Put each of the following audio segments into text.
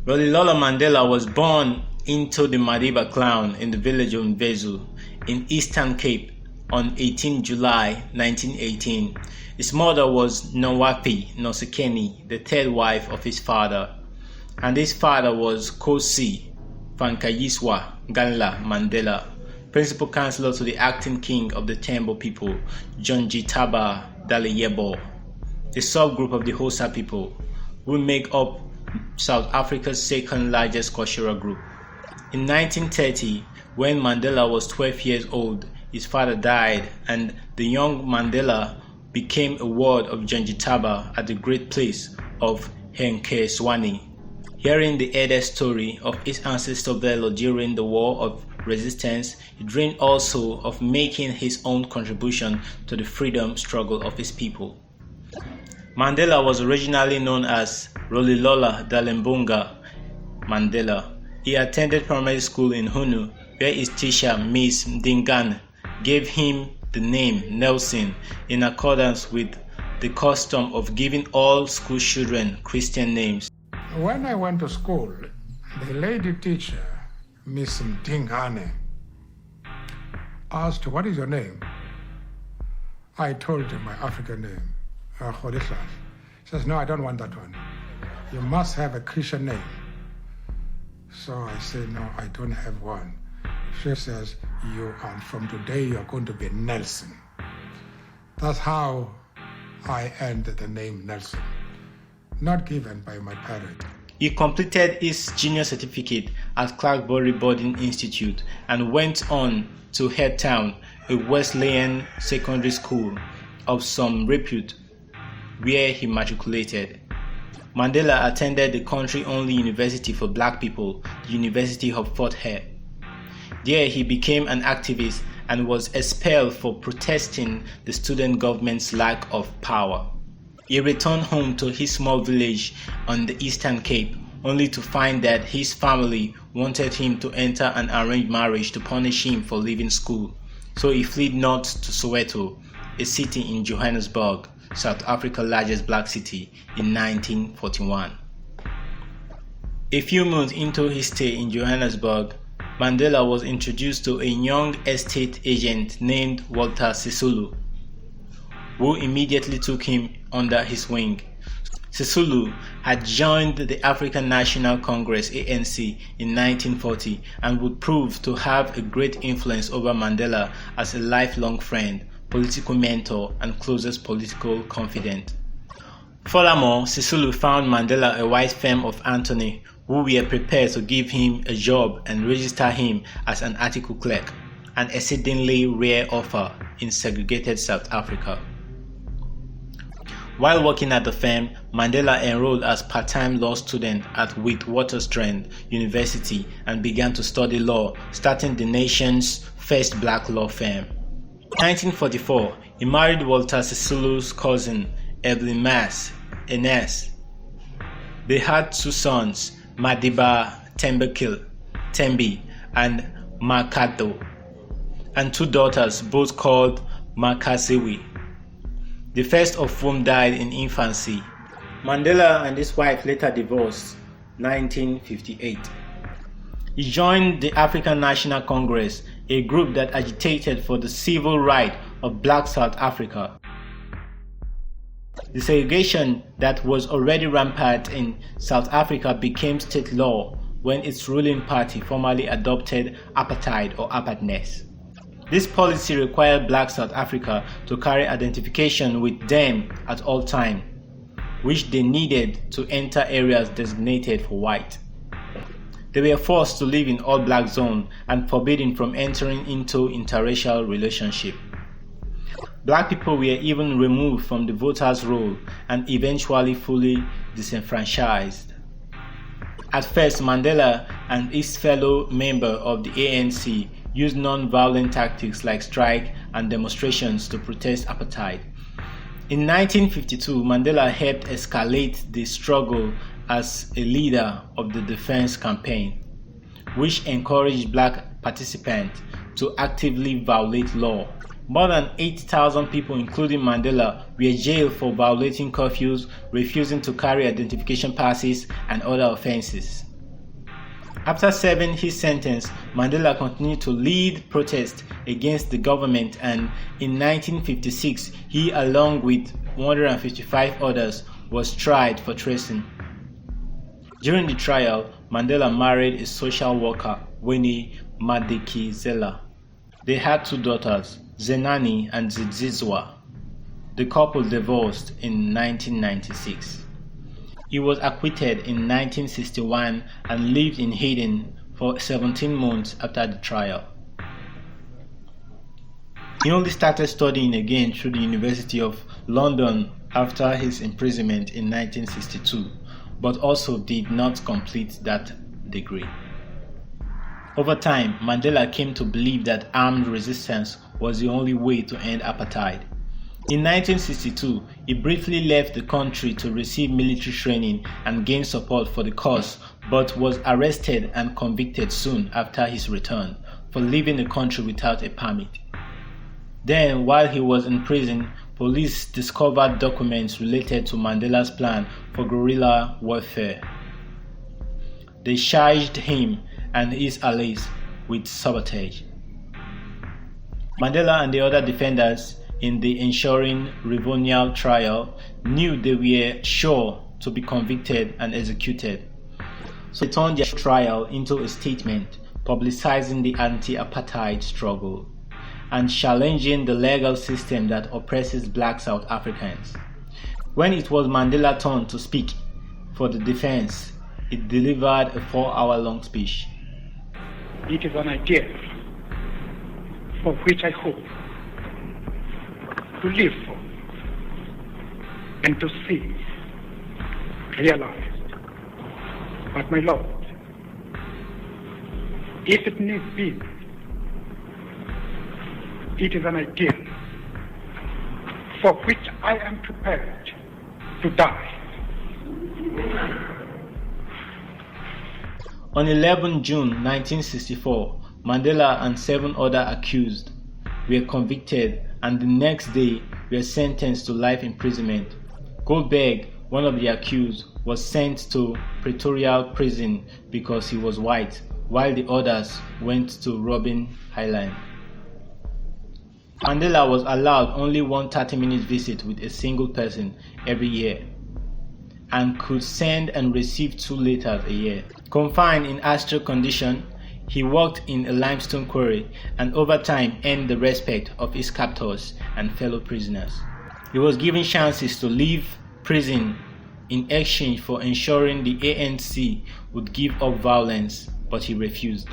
Rolihlahla Mandela was born into the Madiba clan in the village of Mvezu in Eastern Cape on 18 July 1918. His mother was Nwapi Nosekeni, the third wife of his father, and his father was Kosi Fankayiswa Ganla Mandela, principal counselor to the acting king of the Tembo people, John Jitaba Daleyebo, a subgroup of the Xhosa people, who make up South Africa's second largest cultural group. In 1930, when Mandela was 12 years old, his father died, and the young Mandela became a ward of John Jitaba at the great place of Henkeswani. Hearing the elder story of his ancestor Bello during the War of Resistance, he dreamed also of making his own contribution to the freedom struggle of his people. Mandela was originally known as Rolihlahla Dalembunga Mandela. He attended primary school in Hunu, where his teacher, Miss Mdingane, gave him the name Nelson in accordance with the custom of giving all school children Christian names. When I went to school, the lady teacher, Miss Mdingane, asked, "What is your name?" I told her my African name, Rolihlahla. She says, "No, I don't want that one. You must have a Christian name." So I said, "No, I don't have one." She says, from today, you're going to be Nelson. That's how I earned the name Nelson, not given by my parents. He completed his junior certificate at Clarkbury Boarding Institute and went on to Headtown, a Wesleyan secondary school of some repute, where he matriculated. Mandela attended the country-only university for black people, the University of Fort Hare. There he became an activist and was expelled for protesting the student government's lack of power. He returned home to his small village on the Eastern Cape, only to find that his family wanted him to enter an arranged marriage to punish him for leaving school. So he fled north to Soweto, a city in Johannesburg, South Africa's largest black city, in 1941. A few months into his stay in Johannesburg, Mandela was introduced to a young estate agent named Walter Sisulu, who immediately took him under his wing. Sisulu had joined the African National Congress (ANC) in 1940 and would prove to have a great influence over Mandela as a lifelong friend, political mentor, and closest political confidant. Furthermore, Sisulu found Mandela a white firm of Anthony, who were prepared to give him a job and register him as an article clerk, an exceedingly rare offer in segregated South Africa. While working at the firm, Mandela enrolled as part-time law student at Witwatersrand University and began to study law, starting the nation's first black law firm. In 1944, he married Walter Sisulu's cousin, Evelyn Mas Enes. They had two sons, Madiba Tembi and Makado, and two daughters, both called Makaziwe, the first of whom died in infancy. Mandela and his wife later divorced in 1958. He joined the African National Congress, a group that agitated for the civil rights of black South Africa. The segregation that was already rampant in South Africa became state law when its ruling party formally adopted apartheid or apartness. This policy required black South Africa to carry identification with them at all times, which they needed to enter areas designated for white. They were forced to live in all-black zone and forbidden from entering into interracial relationship. Black people were even removed from the voters' roll and eventually fully disenfranchised. At first, Mandela and his fellow members of the ANC used non-violent tactics like strike and demonstrations to protest apartheid. In 1952, Mandela helped escalate the struggle as a leader of the Defense Campaign, which encouraged black participants to actively violate law. More than 8,000 people, including Mandela, were jailed for violating curfews, refusing to carry identification passes, and other offenses. After serving his sentence, Mandela continued to lead protests against the government, and in 1956 he, along with 155 others, was tried for treason. During the trial, Mandela married a social worker, Winnie Madikizela. They had 2 daughters, Zenani and Zizizwa. The couple divorced in 1996. He was acquitted in 1961 and lived in Hayden for 17 months after the trial. He only started studying again through the University of London after his imprisonment in 1962, but also did not complete that degree. Over time, Mandela came to believe that armed resistance was the only way to end apartheid. In 1962, he briefly left the country to receive military training and gain support for the cause, but was arrested and convicted soon after his return for leaving the country without a permit. Then, while he was in prison, police discovered documents related to Mandela's plan for guerrilla warfare. They charged him and his allies with sabotage. Mandela and the other defendants in the ensuing Rivonia trial knew they were sure to be convicted and executed. So they turned their trial into a statement publicizing the anti-apartheid struggle and challenging the legal system that oppresses black South Africans. When it was Mandela's turn to speak for the defense, he delivered a 4-hour-long speech. It is an idea for which I hope to live for and to see realized. But my Lord, if it need be, it is an idea for which I am prepared to die. On 11 June 1964, Mandela and 7 other accused were convicted, and the next day were sentenced to life imprisonment. Goldberg, one of the accused, was sent to Pretoria prison because he was white, while the others went to Robben Island. Mandela was allowed only one 30-minute visit with a single person every year, and could send and receive 2 letters a year. Confined in astral condition, he worked in a limestone quarry and over time earned the respect of his captors and fellow prisoners. He was given chances to leave prison in exchange for ensuring the ANC would give up violence, but he refused.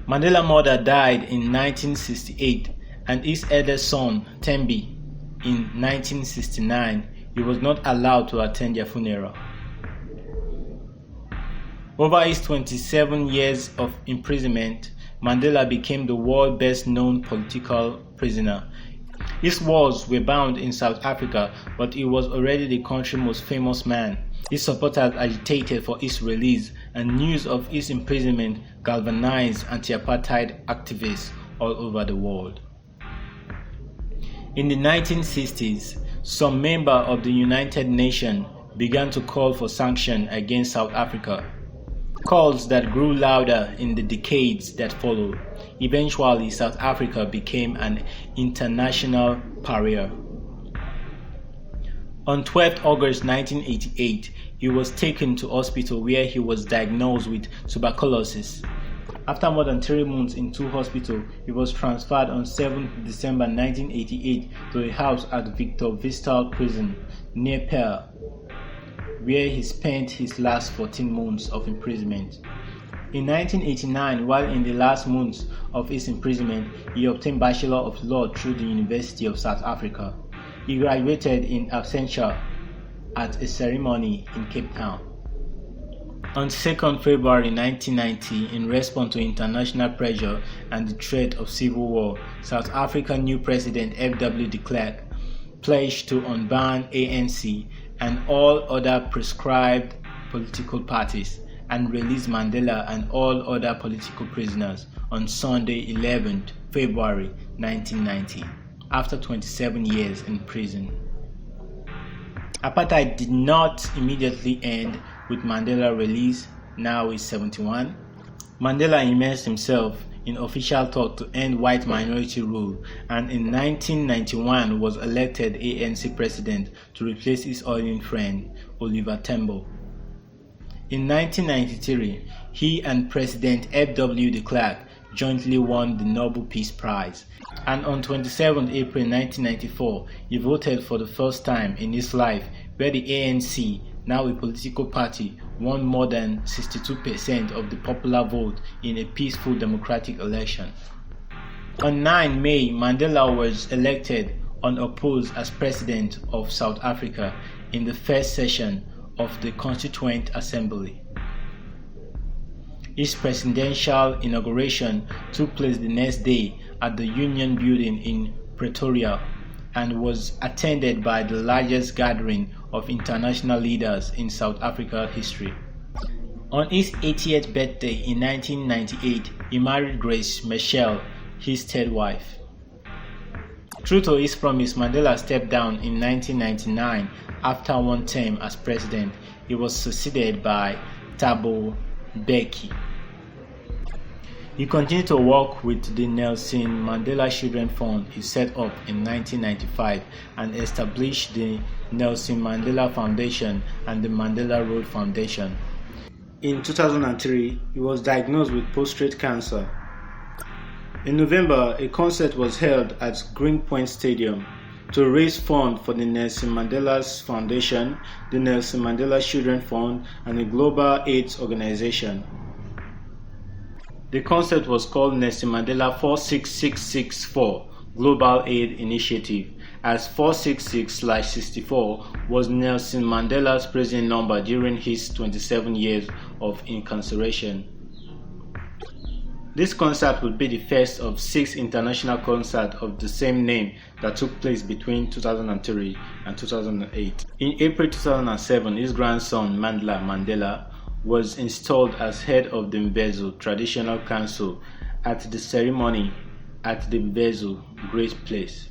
Mandela's mother died in 1968 and his eldest son, Tembi, in 1969. He was not allowed to attend their funeral. Over his 27 years of imprisonment, Mandela became the world's best-known political prisoner. His walls were bound in South Africa, but he was already the country's most famous man. His supporters agitated for his release, and news of his imprisonment galvanized anti-apartheid activists all over the world. In the 1960s, some members of the United Nations began to call for sanctions against South Africa, calls that grew louder in the decades that followed. Eventually, South Africa became an international pariah. On 12 August 1988, he was taken to hospital where he was diagnosed with tuberculosis. After more than 3 months in 2 hospitals, he was transferred on 7 December 1988 to a house at Victor Vistal Prison near Pearl, where he spent his last 14 months of imprisonment. In 1989, while in the last months of his imprisonment, he obtained Bachelor of Law through the University of South Africa. He graduated in absentia at a ceremony in Cape Town. On 2nd February 1990, in response to international pressure and the threat of civil war, South Africa's new President F.W. de Klerk pledged to unban ANC and all other prescribed political parties and release Mandela and all other political prisoners on Sunday, 11th February 1990, after 27 years in prison. Apartheid did not immediately end with Mandela released, now is 71. Mandela immersed himself in official talk to end white minority rule, and in 1991 was elected ANC president to replace his oiling friend Oliver Tambo. In 1993, he and President F.W. de Klerk jointly won the Nobel Peace Prize, and on 27 April 1994, he voted for the first time in his life, where the ANC, now a political party, won more than 62% of the popular vote in a peaceful democratic election. On 9 May, Mandela was elected unopposed as President of South Africa in the first session of the Constituent Assembly. His presidential inauguration took place the next day at the Union Building in Pretoria and was attended by the largest gathering of international leaders in South Africa history. On his 80th birthday in 1998, he married Grace Machel, his third wife. True to his promise, Mandela stepped down in 1999 after one term as president. He was succeeded by Thabo Mbeki. He continued to work with the Nelson Mandela Children Fund he set up in 1995 and established the Nelson Mandela Foundation and the Mandela Road Foundation. In 2003, he was diagnosed with prostate cancer. In November, a concert was held at Greenpoint Stadium to raise funds for the Nelson Mandela Foundation, the Nelson Mandela Children Fund, and the Global AIDS Organization. The concert was called Nelson Mandela 46664 Global Aid Initiative, as 466/64 was Nelson Mandela's prison number during his 27 years of incarceration. This concert would be the first of 6 international concerts of the same name that took place between 2003 and 2008. In April 2007, his grandson Mandela was installed as head of the Mvezo Traditional Council at the ceremony at the Mvezo Great Place.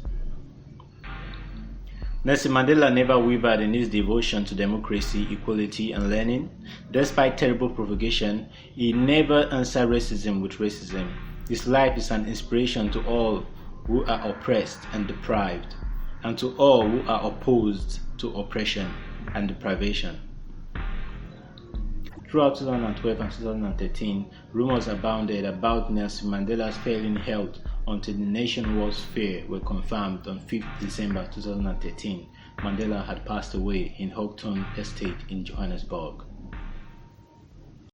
Nelson Mandela never wavered in his devotion to democracy, equality, and learning. Despite terrible provocation, he never answered racism with racism. His life is an inspiration to all who are oppressed and deprived, and to all who are opposed to oppression and deprivation. Throughout 2012 and 2013, rumors abounded about Nelson Mandela's failing health until the nationwide fear were confirmed on 5th December 2013. Mandela had passed away in Houghton Estate in Johannesburg.